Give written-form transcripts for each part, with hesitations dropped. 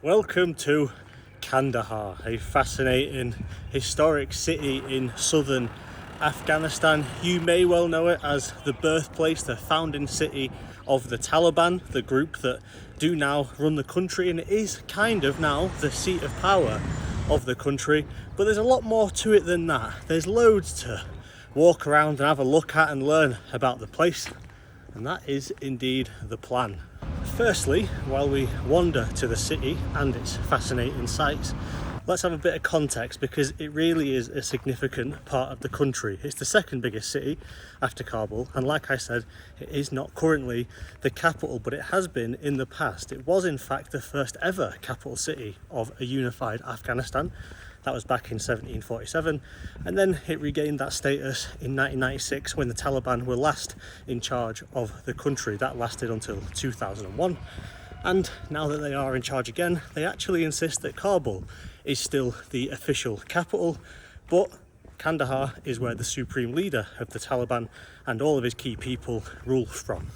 Welcome to Kandahar, a fascinating historic city in southern Afghanistan. You may well know it as the birthplace, the founding city of the Taliban, the group that do now run the country, and it is kind of now the seat of power of the country. But there's a lot more to it than that. There's loads to walk around and have a look at and learn about the place, and that is indeed the plan. Firstly, while we wander to the city and its fascinating sights, let's have a bit of context, because it really is a significant part of the country. It's the second biggest city after Kabul, and like I said, it is not currently the capital, but it has been in the past. It was in fact the first ever capital city of a unified Afghanistan. That was back in 1747, and then it regained that status in 1996 when the Taliban were last in charge of the country. That lasted until 2001, and now that they are in charge again, they actually insist that Kabul is still the official capital, but Kandahar is where the supreme leader of the Taliban and all of his key people rule from.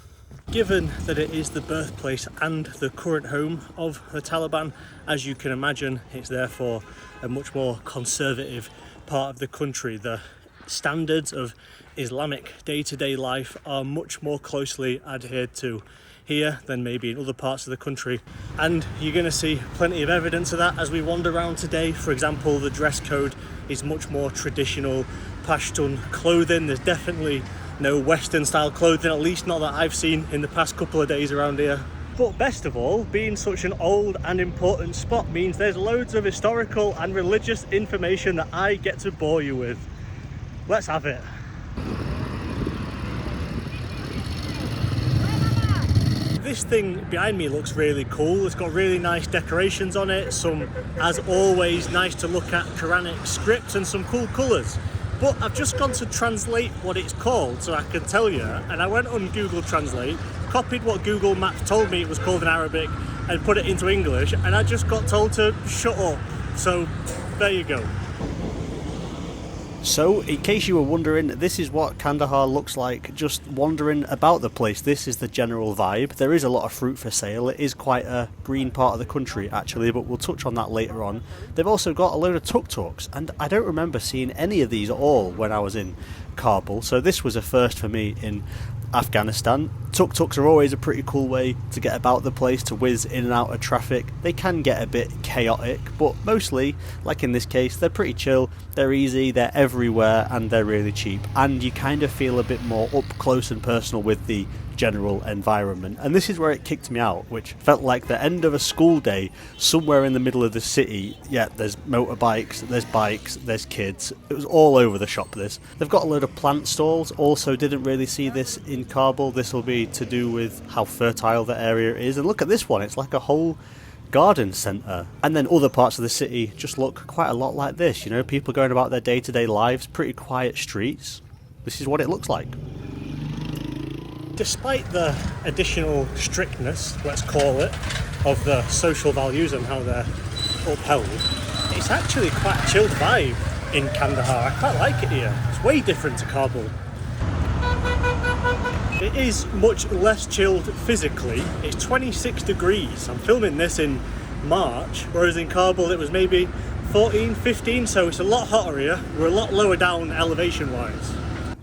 Given that it is the birthplace and the current home of the Taliban, as you can imagine, it's therefore a much more conservative part of the country. The standards of Islamic day-to-day life are much more closely adhered to here than maybe in other parts of the country, and you're going to see plenty of evidence of that as we wander around today. For example, the dress code is much more traditional Pashtun clothing. There's definitely no Western style clothing, at least not that I've seen in the past couple of days around here. But best of all, being such an old and important spot means there's loads of historical and religious information that I get to bore you with. Let's have it. This thing behind me looks really cool. It's got really nice decorations on it, some, as always, nice to look at Quranic script and some cool colours. But I've just gone to translate what it's called so I can tell you, and I went on Google Translate, copied what Google Maps told me it was called in Arabic and put it into English, and I just got told to shut up. So there you go. So, in case you were wondering, this is what Kandahar looks like just wandering about the place. This is the general vibe. There is a lot of fruit for sale. It is quite a green part of the country actually, but we'll touch on that later on. They've also got a load of tuk-tuks, and I don't remember seeing any of these at all when I was in Kabul, so this was a first for me in Afghanistan. Tuk-tuks are always a pretty cool way to get about the place, to whiz in and out of traffic. They can get a bit chaotic, but mostly, like in this case, they're pretty chill, they're easy, they're everywhere, and they're really cheap. And you kind of feel a bit more up close and personal with the general environment. And this is where it kicked me out, which felt like the end of a school day somewhere in the middle of the city. Yeah, there's motorbikes, there's bikes, there's kids. It was all over the shop, this. They've got a load of plant stalls. Also didn't really see this in Kabul. This will be to do with how fertile the area is. And look at this one, it's like a whole garden centre. And then other parts of the city just look quite a lot like this, you know, people going about their day-to-day lives, pretty quiet streets. This is what it looks like. Despite the additional strictness, let's call it, of the social values and how they're upheld, it's actually quite a chilled vibe in Kandahar. I quite like it here. It's way different to Kabul. It is much less chilled physically. It's 26 degrees. I'm filming this in March, whereas in Kabul it was maybe 14, 15, so it's a lot hotter here. We're a lot lower down elevation-wise.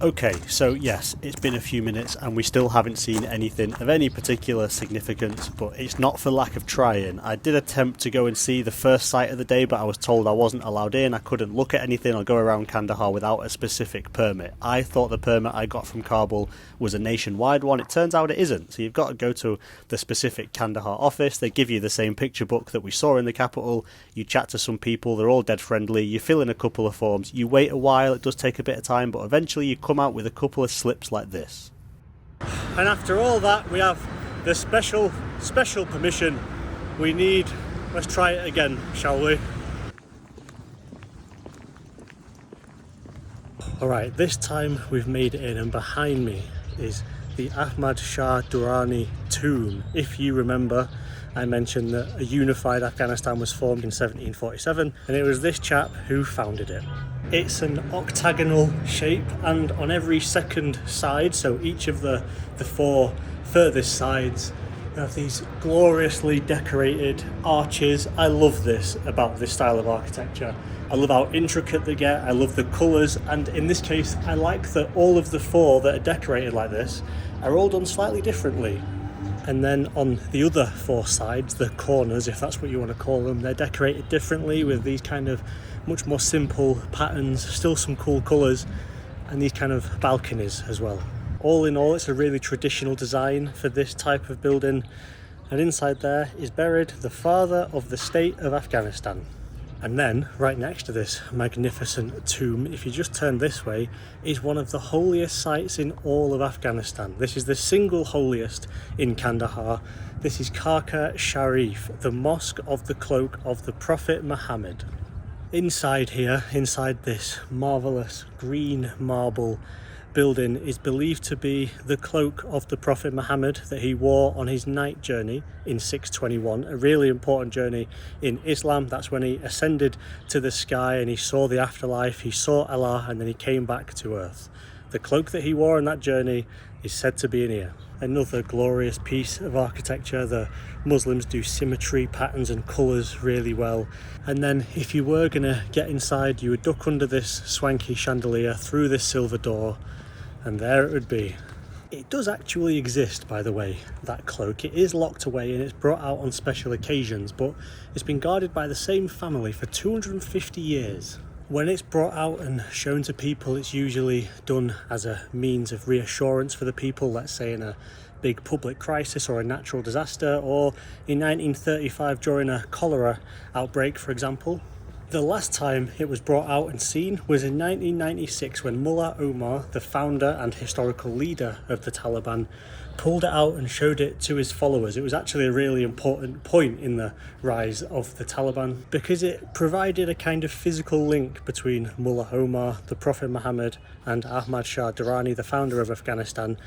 Okay, so yes, it's been a few minutes and we still haven't seen anything of any particular significance, but it's not for lack of trying. I did attempt to go and see the first site of the day, but I was told I wasn't allowed in. I couldn't look at anything or go around Kandahar without a specific permit. I thought the permit I got from Kabul was a nationwide one. It turns out it isn't. So you've got to go to the specific Kandahar office. They give you the same picture book that we saw in the capital. You chat to some people, they're all dead friendly. You fill in a couple of forms. You wait a while, it does take a bit of time, but eventually you come out with a couple of slips like this. And after all that, we have the special permission we need. Let's try it again, shall we? Alright, this time we've made it in, and behind me is the Ahmad Shah Durani tomb. If you remember, I mentioned that a unified Afghanistan was formed in 1747, and it was this chap who founded it. It's an octagonal shape, and on every second side, so each of the four furthest sides, We have these gloriously decorated arches. I love this about this style of architecture. I love how intricate they get, I love the colours, and in this case I like that all of the four that are decorated like this are all done slightly differently. And then on the other four sides, the corners, if that's what you want to call them, they're decorated differently with these kind of much more simple patterns, still some cool colours, and these kind of balconies as well. All in all, it's a really traditional design for this type of building, and inside there is buried the father of the state of Afghanistan. And then, right next to this magnificent tomb, if you just turn this way, is one of the holiest sites in all of Afghanistan. This is the single holiest in Kandahar. This is Kaka Sharif, the mosque of the cloak of the Prophet Muhammad. Inside here, inside this marvellous green marble building, is believed to be the cloak of the Prophet Muhammad that he wore on his night journey in 621, a really important journey in Islam. That's when he ascended to the sky and he saw the afterlife, he saw Allah, and then he came back to earth. The cloak that he wore on that journey is said to be in here. Another glorious piece of architecture. The Muslims do symmetry, patterns and colours really well. And then if you were going to get inside, you would duck under this swanky chandelier through this silver door, and there it would be. It does actually exist, by the way, that cloak. It is locked away and it's brought out on special occasions, but it's been guarded by the same family for 250 years. When it's brought out and shown to people, it's usually done as a means of reassurance for the people, let's say in a big public crisis or a natural disaster, or in 1935 during a cholera outbreak, for example. The last time it was brought out and seen was in 1996 when Mullah Omar, the founder and historical leader of the Taliban, pulled it out and showed it to his followers. It was actually a really important point in the rise of the Taliban because it provided a kind of physical link between Mullah Omar, the Prophet Muhammad, and Ahmad Shah Durani, the founder of Afghanistan.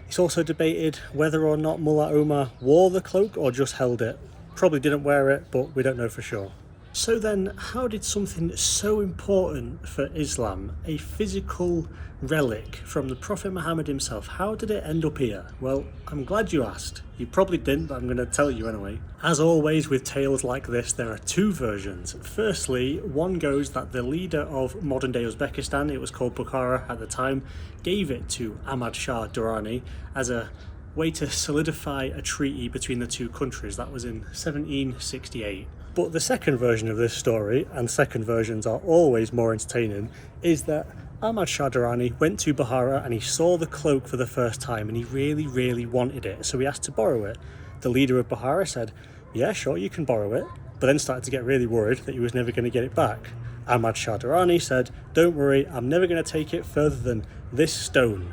It's also debated whether or not Mullah Omar wore the cloak or just held it. Probably didn't wear it, but we don't know for sure. So then, how did something so important for Islam, a physical relic from the Prophet Muhammad himself, how did it end up here? Well, I'm glad you asked. You probably didn't, but I'm going to tell you anyway. As always with tales like this, there are two versions. Firstly, one goes that the leader of modern-day Uzbekistan, it was called Bukhara at the time, gave it to Ahmad Shah Durani as a way to solidify a treaty between the two countries. That was in 1768. But the second version of this story, and second versions are always more entertaining, is that Ahmad Shah Durani went to Bukhara and he saw the cloak for the first time and he really, really wanted it, so he asked to borrow it. The leader of Bukhara said, yeah, sure, you can borrow it, but then started to get really worried that he was never going to get it back. Ahmad Shah Durani said, don't worry, I'm never going to take it further than this stone.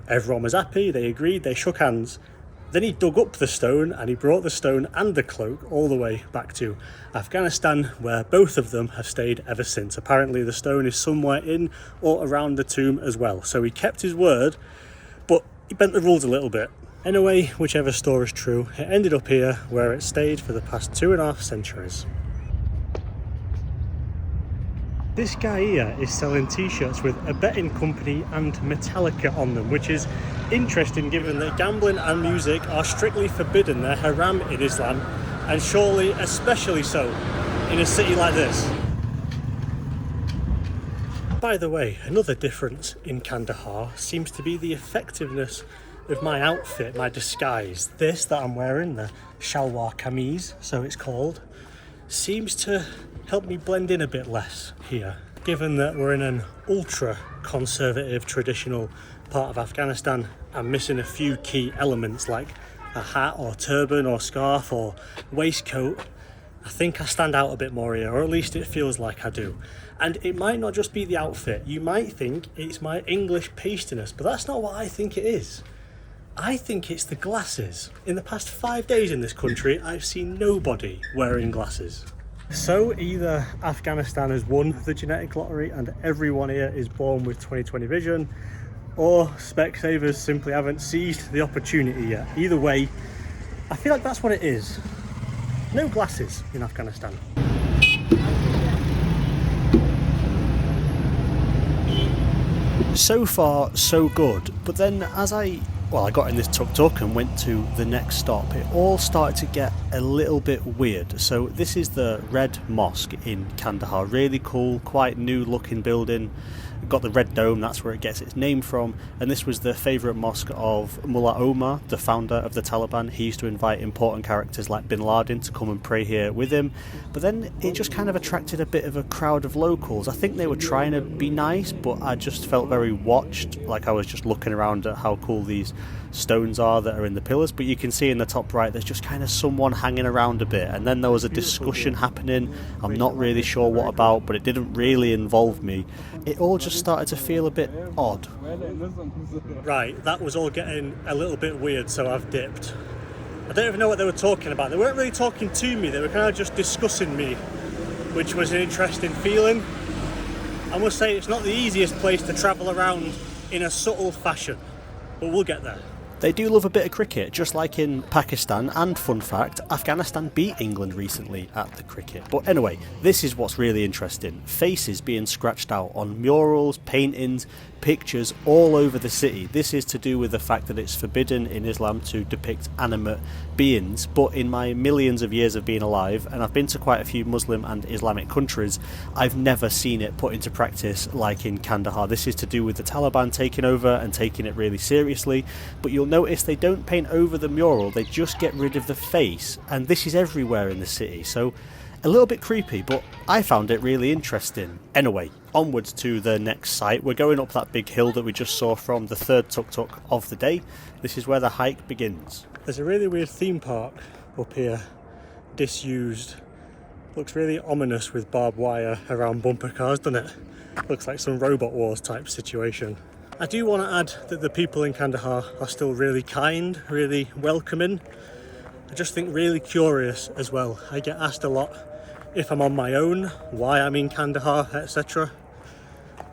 Everyone was happy, they agreed, they shook hands. Then he dug up the stone and he brought the stone and the cloak all the way back to Afghanistan, where both of them have stayed ever since. Apparently the stone is somewhere in or around the tomb as well. So he kept his word, but he bent the rules a little bit. Anyway, whichever story is true, it ended up here where it stayed for the past 2.5 centuries. This guy here is selling t-shirts with a betting company and Metallica on them, which is interesting given that gambling and music are strictly forbidden. They're haram in Islam, and surely especially so in a city like this. By the way, another difference in Kandahar seems to be the effectiveness of my outfit, my disguise. This that I'm wearing, the shalwar kameez, so it's called, seems to help me blend in a bit less here, given that we're in an ultra conservative traditional part of Afghanistan. I'm missing a few key elements like a hat or turban or scarf or waistcoat. I think I stand out a bit more here, or at least it feels like I do. And it might not just be the outfit. You might think it's my English pastiness, but that's not what I think it is. I think it's the glasses. In the past 5 days in this country, I've seen nobody wearing glasses. So either Afghanistan has won the genetic lottery and everyone here is born with 20/20 vision, or Specsavers simply haven't seized the opportunity yet. Either way, I feel like that's what it is. No glasses in Afghanistan. So far, so good. But then as I Well, I got in this tuk-tuk and went to the next stop. It all started to get a little bit weird. So this is the Red Mosque in Kandahar. Really cool, quite new looking building. Got the red dome, that's where it gets its name from. And this was the favourite mosque of Mullah Omar, the founder of the Taliban. He used to invite important characters like Bin Laden to come and pray here with him. But then it just kind of attracted a bit of a crowd of locals. I think they were trying to be nice, but I just felt very watched. Like I was just looking around at how cool these stones are that are in the pillars. But you can see in the top right there's just kind of someone hanging around a bit. And then there was a discussion happening. I'm not really sure what about, but it didn't really involve me. It all just started to feel a bit odd. Right, that was all getting a little bit weird, so I've dipped. I don't even know what they were talking about. They weren't really talking to me, they were kind of just discussing me, which was an interesting feeling. I must say it's not the easiest place to travel around in a subtle fashion, but we'll get there. They do love a bit of cricket, just like in Pakistan, and fun fact, Afghanistan beat England recently at the cricket. But anyway, this is what's really interesting. Faces being scratched out on murals, paintings, pictures all over the city. This is to do with the fact that it's forbidden in Islam to depict animate beings, but in my millions of years of being alive, and I've been to quite a few Muslim and Islamic countries, I've never seen it put into practice like in Kandahar. This is to do with the Taliban taking over and taking it really seriously, but you'll notice they don't paint over the mural, they just get rid of the face, and this is everywhere in the city, so a little bit creepy, but I found it really interesting. Anyway, onwards to the next site. We're going up that big hill that we just saw from the third tuk-tuk of the day. This is where the hike begins. There's a really weird theme park up here, disused. Looks really ominous with barbed wire around bumper cars, doesn't it? Looks like some Robot Wars type situation. I do want to add that the people in Kandahar are still really kind, really welcoming. I just think really curious as well. I get asked a lot if I'm on my own, why I'm in Kandahar, etc.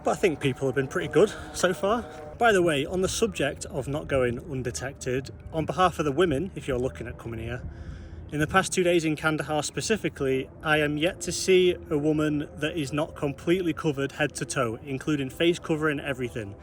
But I think people have been pretty good so far. By the way, on the subject of not going undetected, on behalf of the women, if you're looking at coming here, in the past 2 days in Kandahar specifically, I am yet to see a woman that is not completely covered head to toe, including face covering, everything.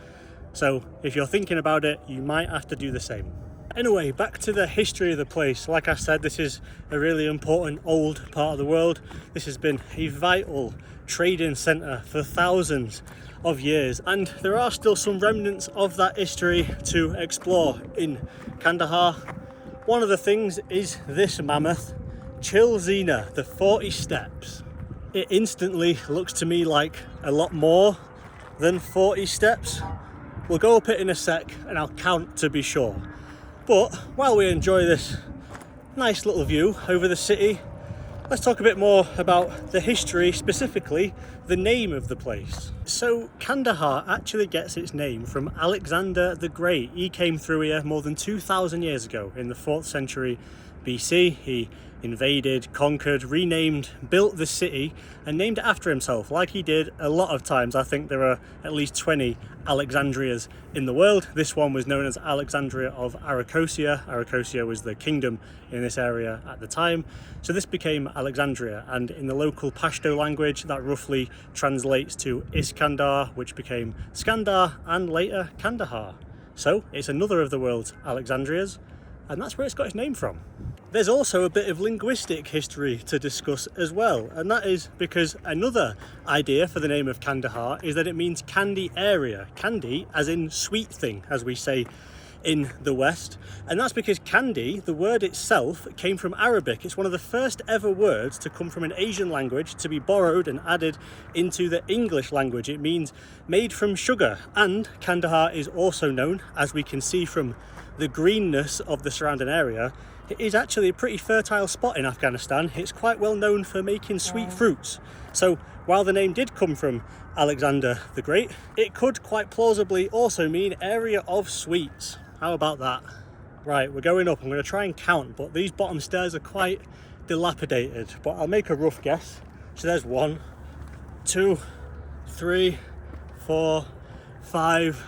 So if you're thinking about it, you might have to do the same. Anyway, back to the history of the place. Like I said, this is a really important old part of the world. This has been a vital trading centre for thousands of years, and there are still some remnants of that history to explore in Kandahar. One of the things is this mammoth, Zena, the 40 steps. It instantly looks to me like a lot more than 40 steps. We'll go up it in a sec and I'll count to be sure. But while we enjoy this nice little view over the city, let's talk a bit more about the history, specifically the name of the place. So Kandahar actually gets its name from Alexander the Great. He came through here more than 2,000 years ago in the 4th century BC. He invaded, conquered, renamed, built the city and named it after himself, like he did a lot of times. I think there are at least 20 Alexandrias in the world. This one was known as Alexandria of Arachosia. Arachosia was the kingdom in this area at the time. So this became Alexandria, and in the local Pashto language that roughly translates to Iskandar, which became Skandar and later Kandahar. So it's another of the world's Alexandrias, and that's where it's got its name from. There's also a bit of linguistic history to discuss as well, and that is because another idea for the name of Kandahar is that it means candy area. Candy as in sweet thing, as we say in the West, and that's because candy, the word itself, came from Arabic. It's one of the first ever words to come from an Asian language to be borrowed and added into the English language. It means made from sugar, and Kandahar is also known, as we can see from the greenness of the surrounding area, it is actually a pretty fertile spot in Afghanistan. It's quite well known for making sweet fruits. So while the name did come from Alexander the Great, it could quite plausibly also mean area of sweets. How about that? Right, we're going up. I'm going to try and count, but these bottom stairs are quite dilapidated, but I'll make a rough guess. So there's 1, 2, 3, 4, 5.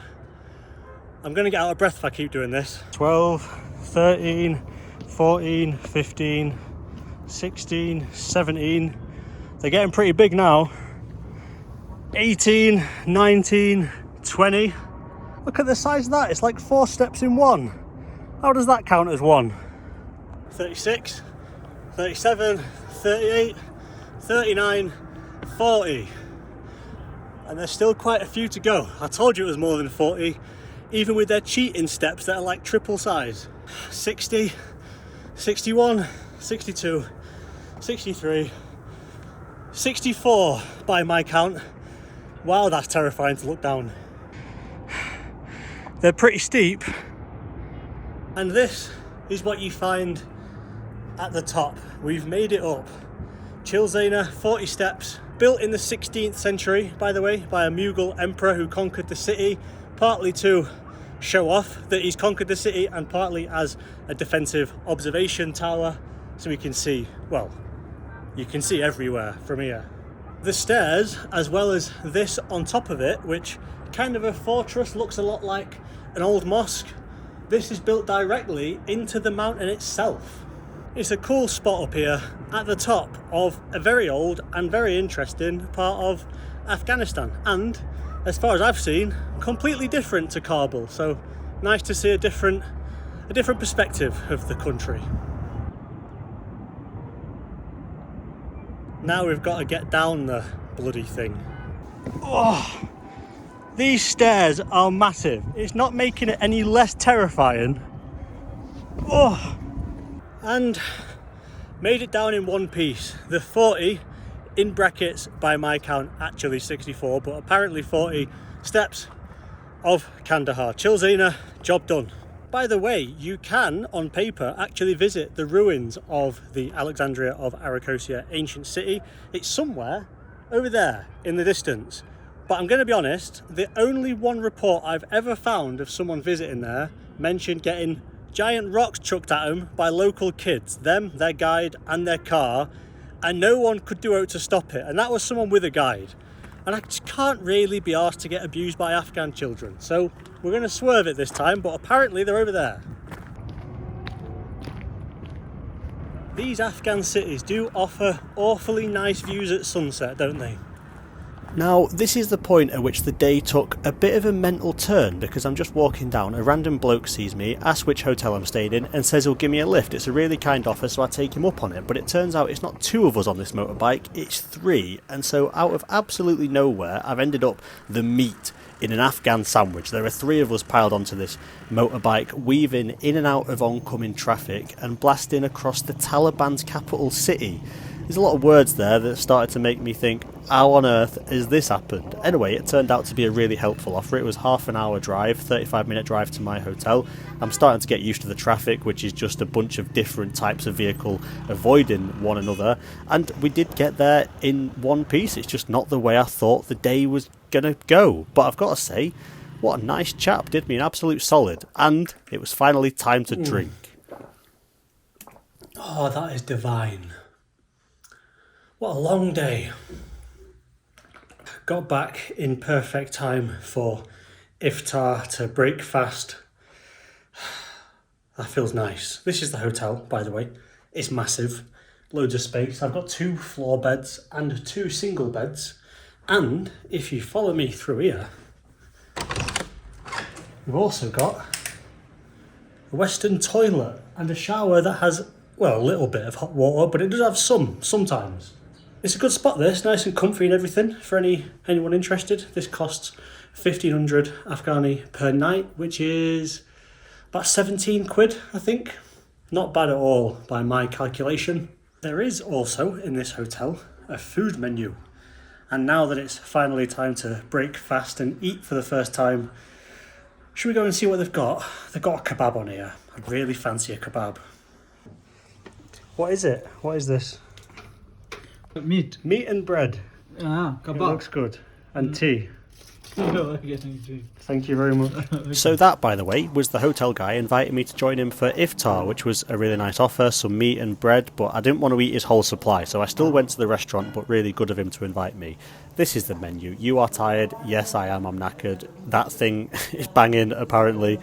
I'm going to get out of breath if I keep doing this. 12, 13, 14, 15, 16, 17. They're getting pretty big now. 18, 19, 20. Look at the size of that, it's like 4 steps in one. How does that count as one? 36, 37, 38, 39, 40. And there's still quite a few to go. I told you it was more than 40, even with their cheating steps that are like triple size. 60, 61, 62, 63, 64 by my count. Wow, that's terrifying to look down. They're pretty steep. And this is what you find at the top. We've made it up. Zena, 40 steps, built in the 16th century, by the way, by a Mughal emperor who conquered the city, partly to show off that he's conquered the city and partly as a defensive observation tower, so we can see, well, you can see everywhere from here. The stairs, as well as this on top of it, which kind of a fortress, looks a lot like an old mosque. This is built directly into the mountain itself. It's a cool spot up here at the top of a very old and very interesting part of Afghanistan, and as far as I've seen, completely different to Kabul, so nice to see a different perspective of the country. Now we've got to get down the bloody thing. Oh, these stairs are massive. It's not making it any less terrifying. Oh, and made it down in one piece. The 40, in brackets by my count, actually 64, but apparently 40 steps of Kandahar. Zena, job done. By the way, you can, on paper, actually visit the ruins of the Alexandria of Arachosia ancient city. It's somewhere over there in the distance. But I'm going to be honest, the only one report I've ever found of someone visiting there mentioned getting giant rocks chucked at them by local kids, them, their guide and their car, and no one could do out to stop it. And that was someone with a guide. And I just can't really be asked to get abused by Afghan children. So we're going to swerve it this time, but apparently they're over there. These Afghan cities do offer awfully nice views at sunset, don't they? Now, this is the point at which the day took a bit of a mental turn, because I'm just walking down, a random bloke sees me, asks which hotel I'm staying in, and says he'll give me a lift. It's a really kind offer, so I take him up on it, but it turns out it's not 2 of us on this motorbike, it's 3, and so out of absolutely nowhere, I've ended up the meat in an Afghan sandwich. There are 3 of us piled onto this motorbike, weaving in and out of oncoming traffic, and blasting across the Taliban's capital city. There's a lot of words there that started to make me think, how on earth has this happened? Anyway, it turned out to be a really helpful offer. It was half an hour drive, 35-minute drive to my hotel. I'm starting to get used to the traffic, which is just a bunch of different types of vehicle avoiding one another. And we did get there in one piece. It's just not the way I thought the day was going to go. But I've got to say, what a nice chap. Did me an absolute solid. And it was finally time to drink. Oh, that is divine. What a long day. Got back in perfect time for iftar to break fast. That feels nice. This is the hotel, by the way. It's massive. Loads of space. I've got 2 floor beds and 2 single beds. And if you follow me through here, we've also got a Western toilet and a shower that has, well, a little bit of hot water, but it does have some, sometimes. It's a good spot, this, nice and comfy and everything for anyone interested. This costs 1,500 Afghani per night, which is about 17 quid, I think. Not bad at all by my calculation. There is also, in this hotel, a food menu. And now that it's finally time to break fast and eat for the first time, should we go and see what they've got? They've got a kebab on here. I really fancy a kebab. What is it? What is this? Meat. Meat and bread. Kebab. It looks good. And tea. Thank you very much. So that, by the way, was the hotel guy inviting me to join him for iftar, which was a really nice offer, some meat and bread, but I didn't want to eat his whole supply, so I still went to the restaurant, but really good of him to invite me. This is the menu. You are tired. Yes, I am. I'm knackered. That thing is banging, apparently.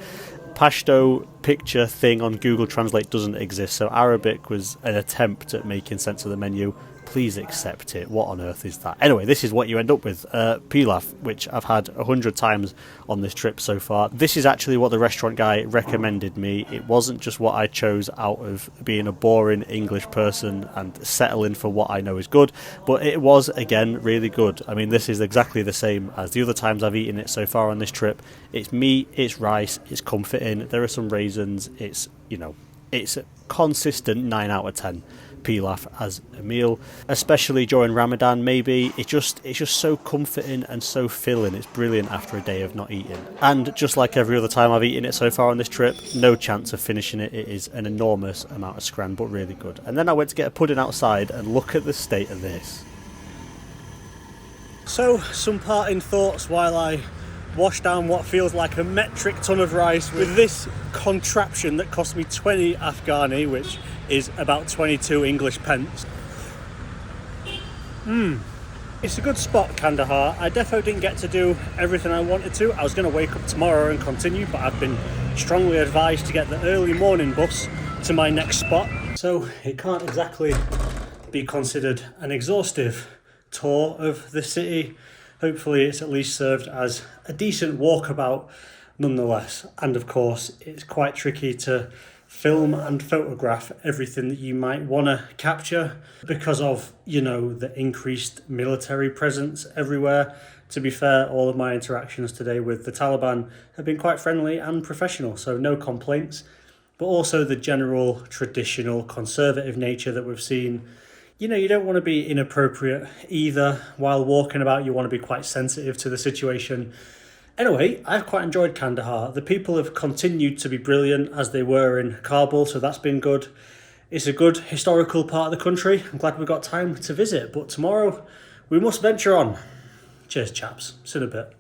Pashto picture thing on Google Translate doesn't exist, so Arabic was an attempt at making sense of the menu. please accept it. What on earth is that? Anyway, this is what you end up with. Pilaf, which I've had 100 times on this trip so far. This is actually what the restaurant guy recommended me. It wasn't just what I chose out of being a boring English person and settling for what I know is good, but it was, again, really good. I mean, this is exactly the same as the other times I've eaten it so far on this trip. It's meat, it's rice, it's comforting, there are some raisins, it's, you know, it's a consistent 9 out of 10 pilaf as a meal, especially during Ramadan. Maybe it's just so comforting and so filling. It's brilliant after a day of not eating. And just like every other time I've eaten it so far on this trip, no chance of finishing it. It is an enormous amount of scran, but really good. And then I went to get a pudding outside, and look at the state of this. So, some parting thoughts while I wash down what feels like a metric ton of rice with this contraption that cost me 20 Afghani, which is about 22 English pence. It's a good spot, Kandahar. I definitely didn't get to do everything I wanted to. I was going to wake up tomorrow and continue, but I've been strongly advised to get the early morning bus to my next spot. So it can't exactly be considered an exhaustive tour of the city. Hopefully it's at least served as a decent walkabout nonetheless. And of course, it's quite tricky to film and photograph everything that you might want to capture because of, you know, the increased military presence everywhere. To be fair, all of my interactions today with the Taliban have been quite friendly and professional, so no complaints. But also the general traditional conservative nature that we've seen. You know, you don't want to be inappropriate either. While walking about, you want to be quite sensitive to the situation. Anyway, I've quite enjoyed Kandahar. The people have continued to be brilliant as they were in Kabul, so that's been good. It's a good historical part of the country. I'm glad we got time to visit, but tomorrow we must venture on. Cheers, chaps. See you in a bit.